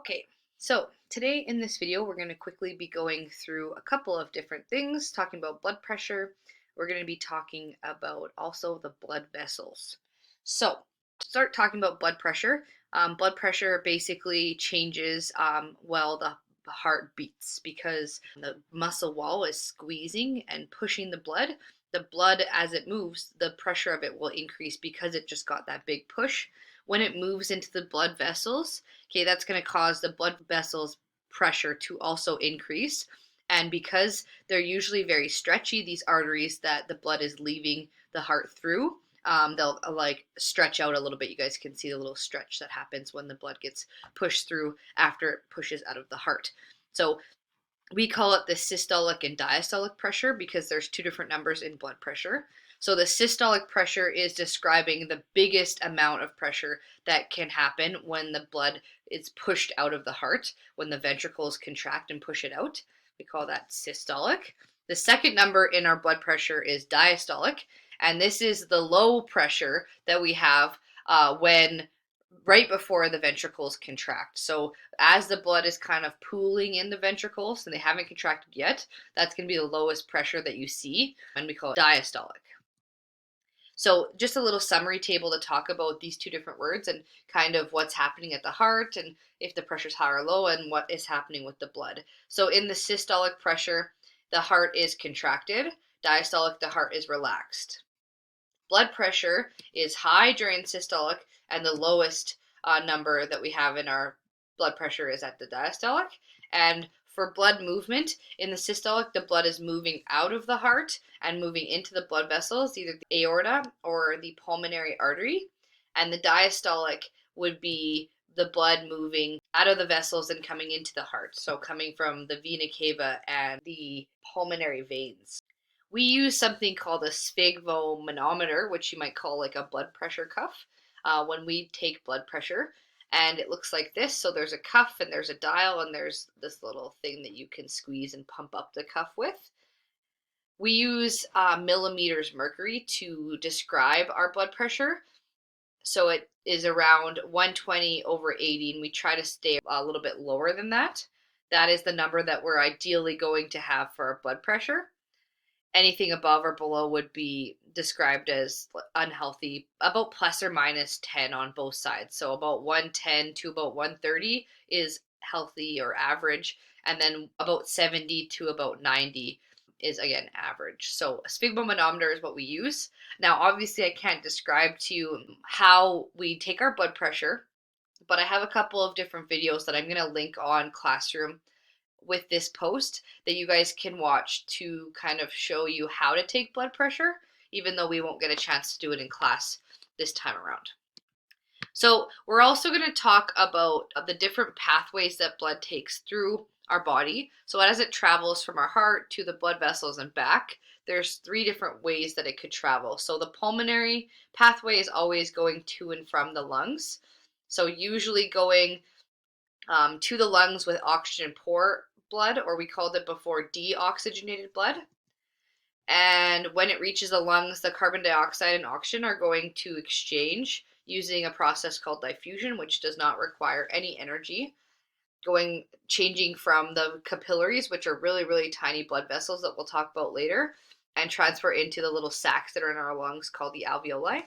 Okay, so today in this video, we're going to quickly be going through a couple of different things, talking about blood pressure. We're going to be talking about also the blood vessels. So, to start talking about blood pressure basically changes while the heart beats because the muscle wall is squeezing and pushing the blood. The blood, as it moves, the pressure of it will increase because it just got that big push. When it moves into the blood vessels, okay, that's going to cause the blood vessels pressure to also increase. And because they're usually very stretchy, these arteries that the blood is leaving the heart through, they'll like stretch out a little bit. You guys can see the little stretch that happens when the blood gets pushed through after it pushes out of the heart. So we call it the systolic and diastolic pressure because there's two different numbers in blood pressure. So the systolic pressure is describing the biggest amount of pressure that can happen when the blood is pushed out of the heart, when the ventricles contract and push it out. We call that systolic. The second number in our blood pressure is diastolic, and this is the low pressure that we have when right before the ventricles contract. So as the blood is kind of pooling in the ventricles and they haven't contracted yet, that's going to be the lowest pressure that you see, and we call it diastolic. So just a little summary table to talk about these two different words and kind of what's happening at the heart and if the pressure's high or low and what is happening with the blood. So in the systolic pressure, the heart is contracted. Diastolic, the heart is relaxed. Blood pressure is high during systolic, and the lowest number that we have in our blood pressure is at the diastolic. And for blood movement, in the systolic, the blood is moving out of the heart and moving into the blood vessels, either the aorta or the pulmonary artery. And the diastolic would be the blood moving out of the vessels and coming into the heart. So coming from the vena cava and the pulmonary veins. We use something called a sphygmomanometer, which you might call like a blood pressure cuff, when we take blood pressure. And it looks like this. So there's a cuff and there's a dial and there's this little thing that you can squeeze and pump up the cuff with. We use millimeters mercury to describe our blood pressure. So it is around 120 over 80, and we try to stay a little bit lower than that. That is the number that we're ideally going to have for our blood pressure. Anything above or below would be described as unhealthy, about plus or minus 10 on both sides. So about 110 to about 130 is healthy or average, and then about 70 to about 90 is again average. So a sphygmomanometer is what we use. Now, obviously, I can't describe to you how we take our blood pressure, but I have a couple of different videos that I'm going to link on Classroom with this post that you guys can watch to kind of show you how to take blood pressure, even though we won't get a chance to do it in class this time around. So we're also going to talk about the different pathways that blood takes through our body. So as it travels from our heart to the blood vessels and back, there's three different ways that it could travel. So the pulmonary pathway is always going to and from the lungs. So usually going to the lungs with oxygen poor blood, or we called it before deoxygenated blood. And when it reaches the lungs, the carbon dioxide and oxygen are going to exchange using a process called diffusion, which does not require any energy. Changing from the capillaries, which are really, really tiny blood vessels that we'll talk about later, and transfer into the little sacs that are in our lungs called the alveoli.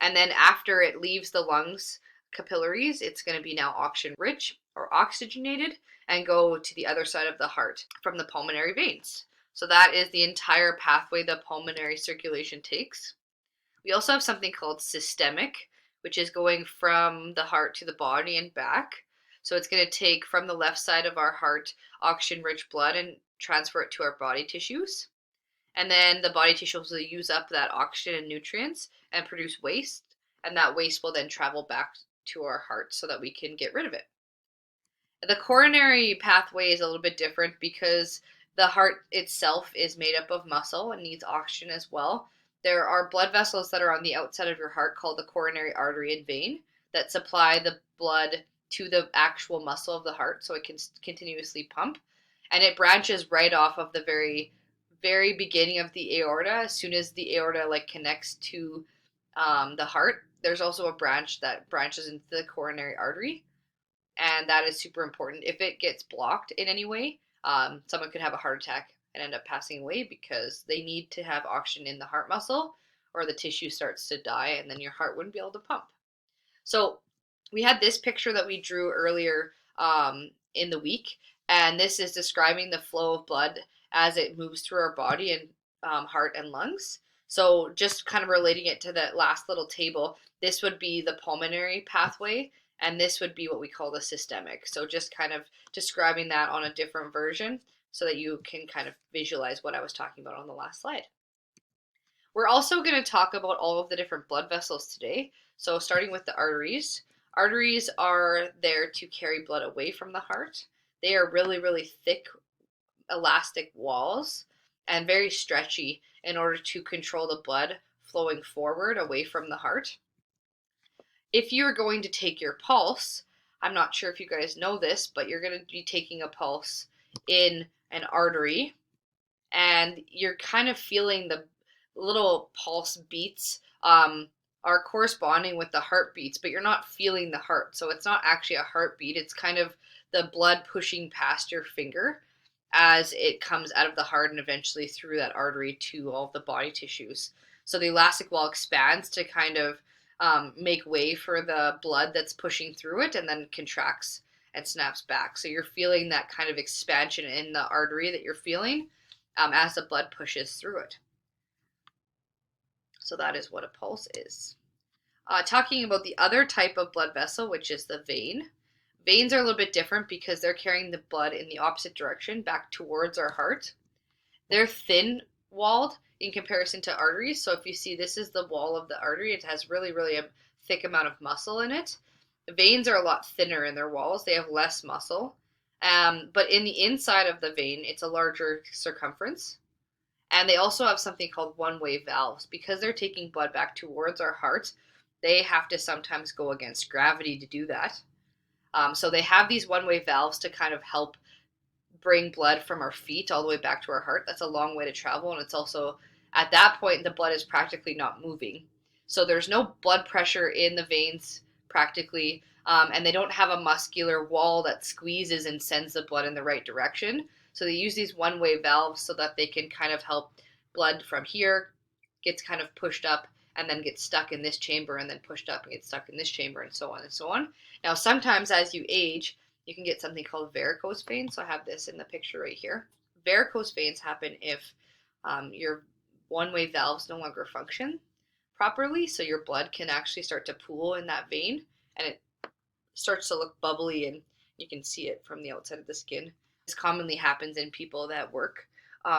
And then after it leaves the lungs capillaries, it's going to be now oxygen rich or oxygenated and go to the other side of the heart from the pulmonary veins. So that is the entire pathway the pulmonary circulation takes. We also have something called systemic, which is going from the heart to the body and back. So it's going to take from the left side of our heart oxygen rich blood and transfer it to our body tissues. And then the body tissues will use up that oxygen and nutrients and produce waste. And that waste will then travel back to our heart so that we can get rid of it. The coronary pathway is a little bit different because the heart itself is made up of muscle and needs oxygen as well. There are blood vessels that are on the outside of your heart called the coronary artery and vein that supply the blood to the actual muscle of the heart so it can continuously pump. And it branches right off of the very beginning of the aorta. As soon as the aorta connects to the heart, there's also a branch that branches into the coronary artery. and that is super important. If it gets blocked in any way, someone could have a heart attack and end up passing away because they need to have oxygen in the heart muscle, or the tissue starts to die, and then your heart wouldn't be able to pump. So we had this picture that we drew earlier in the week, and this is describing the flow of blood as it moves through our body and heart and lungs. So just kind of relating it to that last little table, this would be the pulmonary pathway, and this would be what we call the systemic. So just kind of describing that on a different version so that you can kind of visualize what I was talking about on the last slide. We're also going to talk about all of the different blood vessels today. So starting with the arteries. Arteries are there to carry blood away from the heart. They are really, really thick, elastic walls and very stretchy in order to control the blood flowing forward away from the heart. If you're going to take your pulse, I'm not sure if you guys know this, but you're going to be taking a pulse in an artery, and you're kind of feeling the little pulse beats are corresponding with the heartbeats, but you're not feeling the heart. So it's not actually a heartbeat. It's kind of the blood pushing past your finger as it comes out of the heart and eventually through that artery to all of the body tissues. So the elastic wall expands to kind of make way for the blood that's pushing through it, and then contracts and snaps back. So you're feeling that kind of expansion in the artery that you're feeling as the blood pushes through it. So that is what a pulse is. Talking about the other type of blood vessel, which is the vein. Veins are a little bit different because they're carrying the blood in the opposite direction back towards our heart. They're thin walled in comparison to arteries. So if you see, this is the wall of the artery. It has really, really a thick amount of muscle in it. The veins are a lot thinner in their walls. They have less muscle. But in the inside of the vein, it's a larger circumference. And they also have something called one-way valves. Because they're taking blood back towards our heart, they have to sometimes go against gravity to do that. So they have these one-way valves to kind of help bring blood from our feet all the way back to our heart. That's a long way to travel, and it's also, at that point, the blood is practically not moving. So there's no blood pressure in the veins practically, and they don't have a muscular wall that squeezes and sends the blood in the right direction. So they use these one-way valves so that they can kind of help blood from here gets kind of pushed up and then gets stuck in this chamber and then pushed up and gets stuck in this chamber, and so on and so on. Now, sometimes as you age, you can get something called varicose veins. So I have this in the picture right here. Varicose veins happen if your one-way valves no longer function properly, so your blood can actually start to pool in that vein, and it starts to look bubbly, and you can see it from the outside of the skin. This commonly happens in people that work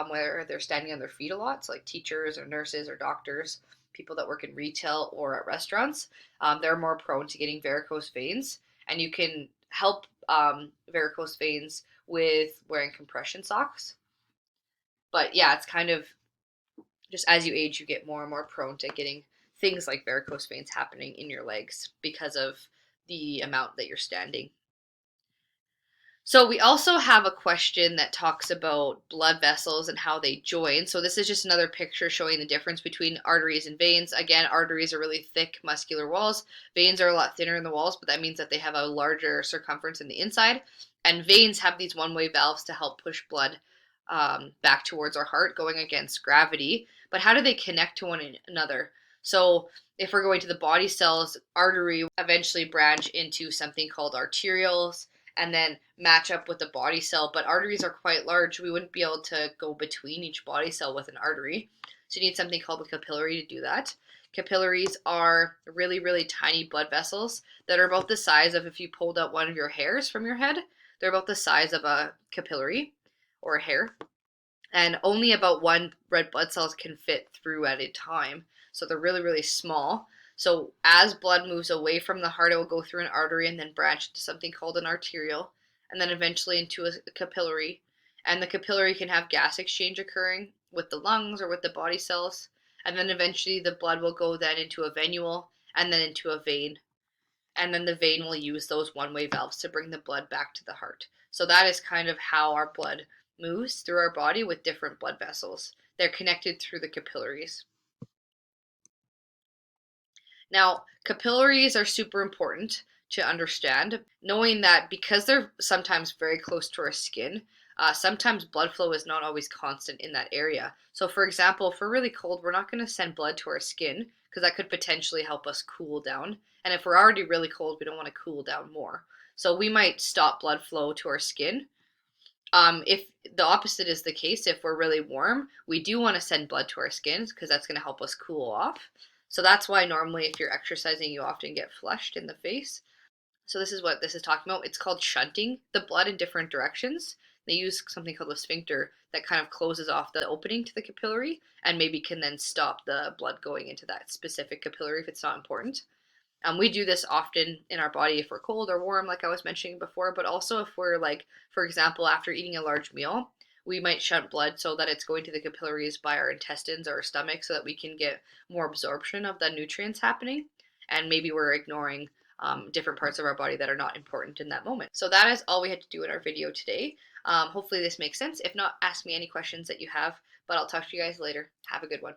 where they're standing on their feet a lot, so like teachers or nurses or doctors, people that work in retail or at restaurants. They're more prone to getting varicose veins, and you can help varicose veins with wearing compression socks. But yeah, it's kind of just as you age, you get more and more prone to getting things like varicose veins happening in your legs because of the amount that you're standing. So we also have a question that talks about blood vessels and how they join. So this is just another picture showing the difference between arteries and veins. Again, arteries are really thick muscular walls. Veins are a lot thinner in the walls, but that means that they have a larger circumference in the inside. And veins have these one-way valves to help push blood back towards our heart, going against gravity. But how do they connect to one another? So if we're going to the body cells, artery eventually branch into something called arterioles, and then match up with the body cell. But arteries are quite large. We wouldn't be able to go between each body cell with an artery. So you need something called a capillary to do that. Capillaries are really, really tiny blood vessels that are about the size of, if you pulled out one of your hairs from your head, they're about the size of a capillary or a hair. And only about one red blood cell can fit through at a time. So they're really, really small. So as blood moves away from the heart, it will go through an artery and then branch into something called an arteriole, and then eventually into a capillary. And the capillary can have gas exchange occurring with the lungs or with the body cells. And then eventually the blood will go then into a venule and then into a vein. And then the vein will use those one-way valves to bring the blood back to the heart. So that is kind of how our blood moves through our body with different blood vessels. They're connected through the capillaries. Now, capillaries are super important to understand, knowing that because they're sometimes very close to our skin, sometimes blood flow is not always constant in that area. So, for example, if we're really cold, we're not going to send blood to our skin because that could potentially help us cool down. And if we're already really cold, we don't want to cool down more. So, we might stop blood flow to our skin. If the opposite is the case, if we're really warm, we do want to send blood to our skins because that's going to help us cool off. So, that's why normally if you're exercising, you often get flushed in the face. So this is what this is talking about. It's called shunting the blood in different directions. They use something called a sphincter that kind of closes off the opening to the capillary and maybe can then stop the blood going into that specific capillary if it's not important. We do this often in our body if we're cold or warm, like I was mentioning before, but also if we're like, for example, after eating a large meal, we might shunt blood so that it's going to the capillaries by our intestines or our stomach so that we can get more absorption of the nutrients happening. And maybe we're ignoring different parts of our body that are not important in that moment. So that is all we had to do in our video today. Hopefully this makes sense. If not, ask me any questions that you have, but I'll talk to you guys later. Have a good one.